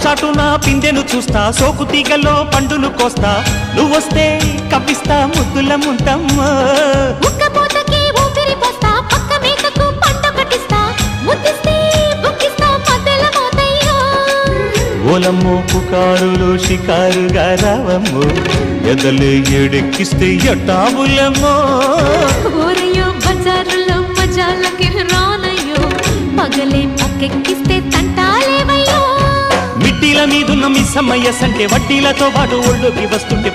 చాటున పిందెను చూస్తా, సోకు తీగలో పండును కోస్తా, నువ్వొస్తే కప్పిస్తా ముద్దుల ముంతమ్మో. ఉక్కపోతకి ఊపిరి పోస్తా, పక్క మేకకు పంట కట్టిస్తా, ముద్దిస్తే బుక్కిస్తా మధ్యల మోతయ్యో. ఓలమ్మో పుకారులు షికారుగా రావమ్మో, ఎదలే ఏడెక్కిస్తే ఎట్టాబులమ్మో. ఊరయ్యో బజారులో మజాలకి రానయ్యో, పగలే పక్కెక్కిస్తే తంటాలేవయ్యో. మిట్టిల మీదున్న మిస్సమ్మయ్య సంటే వడ్డీలతో పాటు ఒళ్ళోకి వస్తుంటే